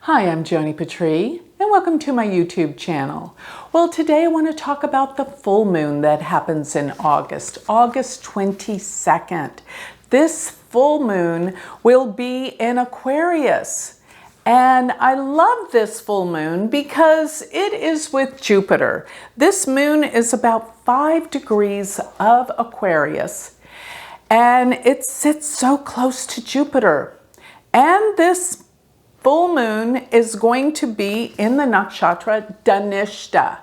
Hi, I'm Joni Patry, and welcome to my YouTube channel. Well, today I want to talk about the full moon that happens in August 22nd. This full moon will be in Aquarius. And I love this full moon because it is with Jupiter. This moon is about 5 degrees of Aquarius, and it sits so close to Jupiter. And this full moon is going to be in the nakshatra Dhanishta.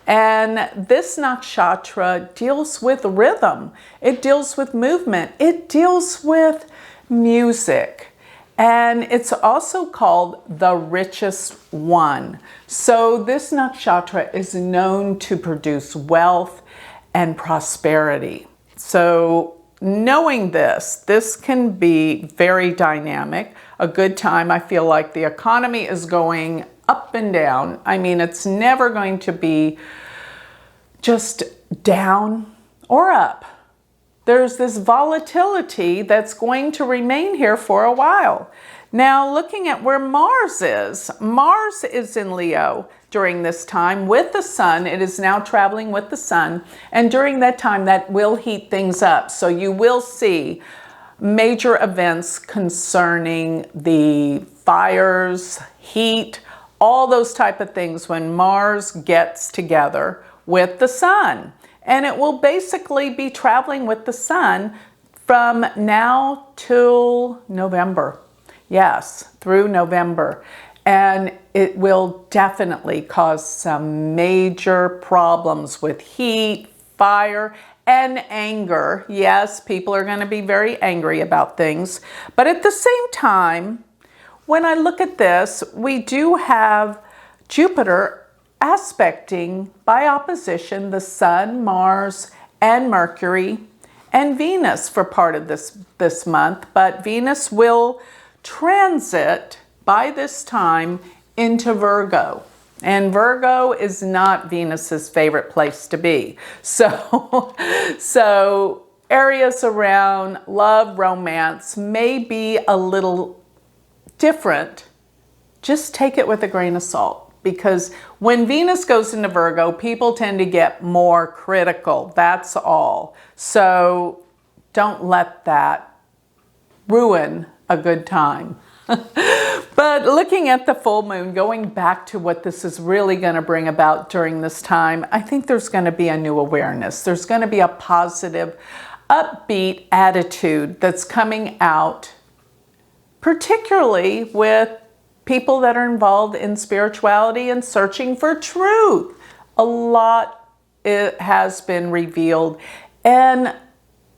And this nakshatra deals with rhythm. It deals with movement. It deals with music. And it's also called the richest one. So this nakshatra is known to produce wealth and prosperity. So knowing this can be very dynamic, a good time. I feel like the economy is going up and down. I mean, it's never going to be just down or up. There's this volatility that's going to remain here for a while. Now, looking at where Mars is in Leo during this time with the sun. It is now traveling with the sun. And during that time, that will heat things up. So you will see major events concerning the fires, heat, all those type of things when Mars gets together with the sun. And it will basically be traveling with the sun from now till November. Yes, through November. And it will definitely cause some major problems with heat, fire, and anger. Yes, people are going to be very angry about things. But at the same time, when I look at this, we do have Jupiter aspecting by opposition the Sun, Mars, and Mercury, and Venus for part of this month. But Venus will transit by this time into Virgo. And Virgo is not Venus's favorite place to be. So areas around love, romance may be a little different. Just take it with a grain of salt. Because when Venus goes into Virgo, people tend to get more critical. That's all. So don't let that ruin a good time. But looking at the full moon, going back to what this is really going to bring about during this time, I think there's going to be a new awareness. There's going to be a positive, upbeat attitude that's coming out, particularly with people that are involved in spirituality and searching for truth. A lot has been revealed, and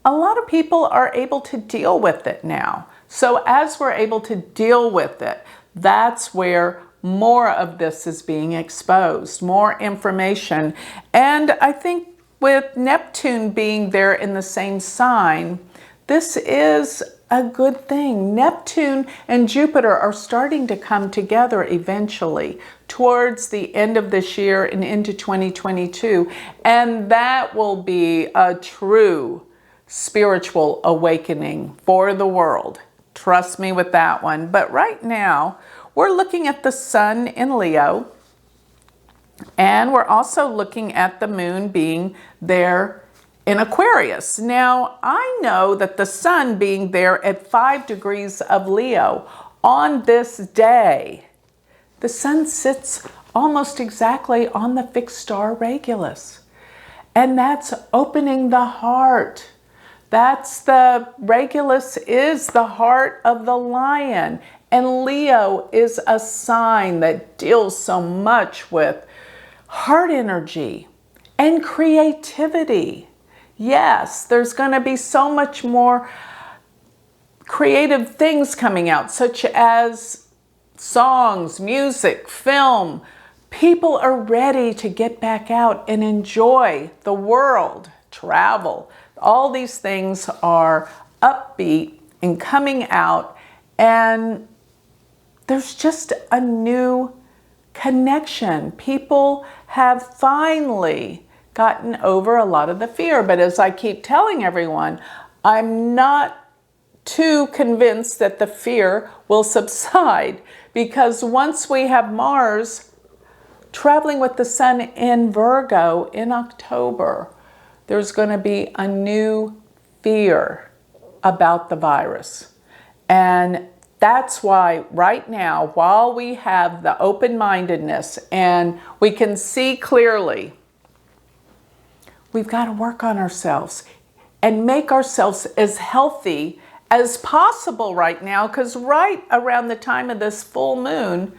a lot of people are able to deal with it now. So as we're able to deal with it, that's where more of this is being exposed, more information. And I think with Neptune being there in the same sign, this is a good thing. Neptune and Jupiter are starting to come together eventually towards the end of this year and into 2022. And that will be a true spiritual awakening for the world. Trust me with that one. But right now, we're looking at the sun in Leo, and we're also looking at the moon being there in Aquarius. Now, I know that the sun being there at 5 degrees of Leo on this day, the sun sits almost exactly on the fixed star Regulus. And that's opening the heart. Regulus is the heart of the lion. And Leo is a sign that deals so much with heart energy and creativity. Yes, there's going to be so much more creative things coming out, such as songs, music, film. People are ready to get back out and enjoy the world, travel. All these things are upbeat and coming out, and there's just a new connection. People have finally gotten over a lot of the fear. But as I keep telling everyone, I'm not too convinced that the fear will subside, because once we have Mars traveling with the Sun in Virgo in October, there's going to be a new fear about the virus. And that's why right now, while we have the open-mindedness and we can see clearly, we've got to work on ourselves and make ourselves as healthy as possible right now, because right around the time of this full moon,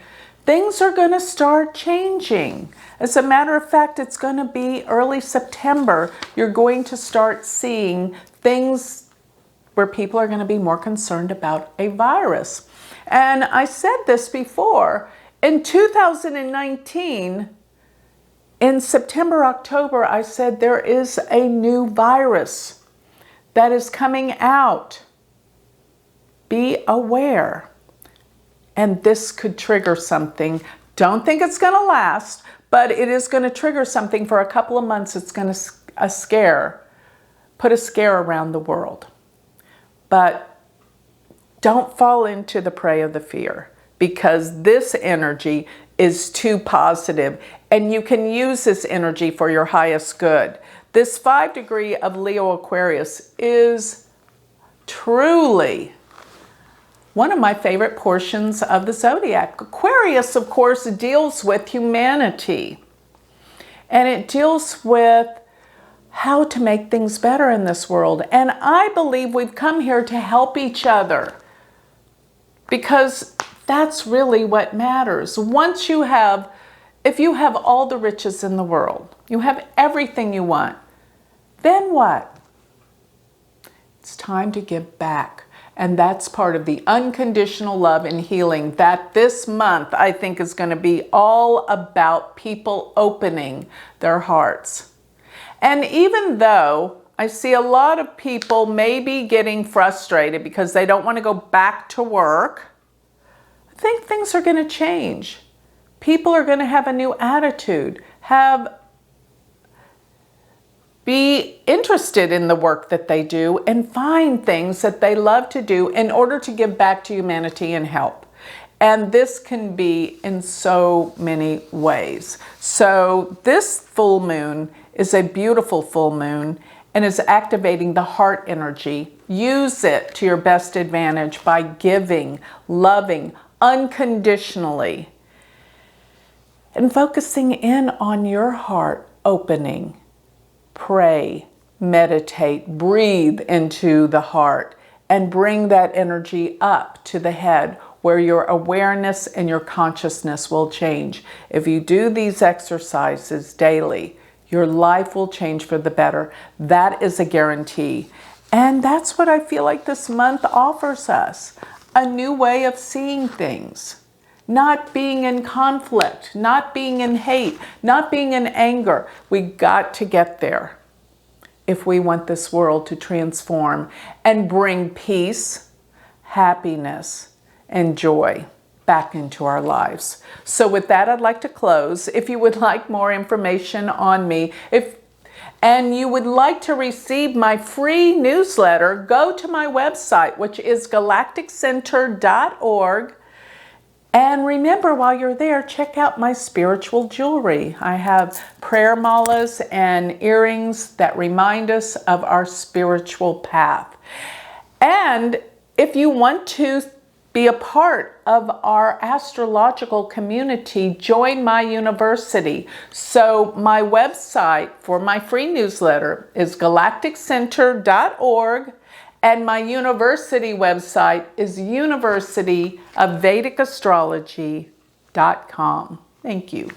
things are going to start changing. As a matter of fact, it's going to be early September. You're going to start seeing things where people are going to be more concerned about a virus. And I said this before, in 2019, in September, October, I said there is a new virus that is coming out. Be aware. And this could trigger something. Don't think it's going to last, but it is going to trigger something for a couple of months. It's going to put a scare around the world. But don't fall into the prey of the fear, because this energy is too positive, and you can use this energy for your highest good. This 5 degree of Leo Aquarius is truly one of my favorite portions of the zodiac. Aquarius, of course, deals with humanity, and it deals with how to make things better in this world. And I believe we've come here to help each other, because that's really what matters. If you have all the riches in the world, you have everything you want, then what? It's time to give back. And that's part of the unconditional love and healing that this month I think is going to be all about people opening their hearts. And even though I see a lot of people maybe getting frustrated because they don't want to go back to work, I think things are going to change. People are going to have a new attitude, be interested in the work that they do, and find things that they love to do in order to give back to humanity and help. And this can be in so many ways. So this full moon is a beautiful full moon and is activating the heart energy. Use it to your best advantage by giving, loving unconditionally, and focusing in on your heart opening. Pray, meditate, breathe into the heart, and bring that energy up to the head, where your awareness and your consciousness will change. If you do these exercises daily, your life will change for the better. That is a guarantee. And that's what I feel like this month offers us. A new way of seeing things. Not being in conflict, not being in hate, not being in anger. We got to get there if we want this world to transform and bring peace, happiness, and joy back into our lives. So with that, I'd like to close. If you would like more information on me, and you would like to receive my free newsletter, go to my website, which is galacticcenter.org. And remember, while you're there, check out my spiritual jewelry. I have prayer malas and earrings that remind us of our spiritual path. And if you want to be a part of our astrological community, join my university. So my website for my free newsletter is galacticcenter.org. And my university website is University of Vedic Astrology.com. Thank you.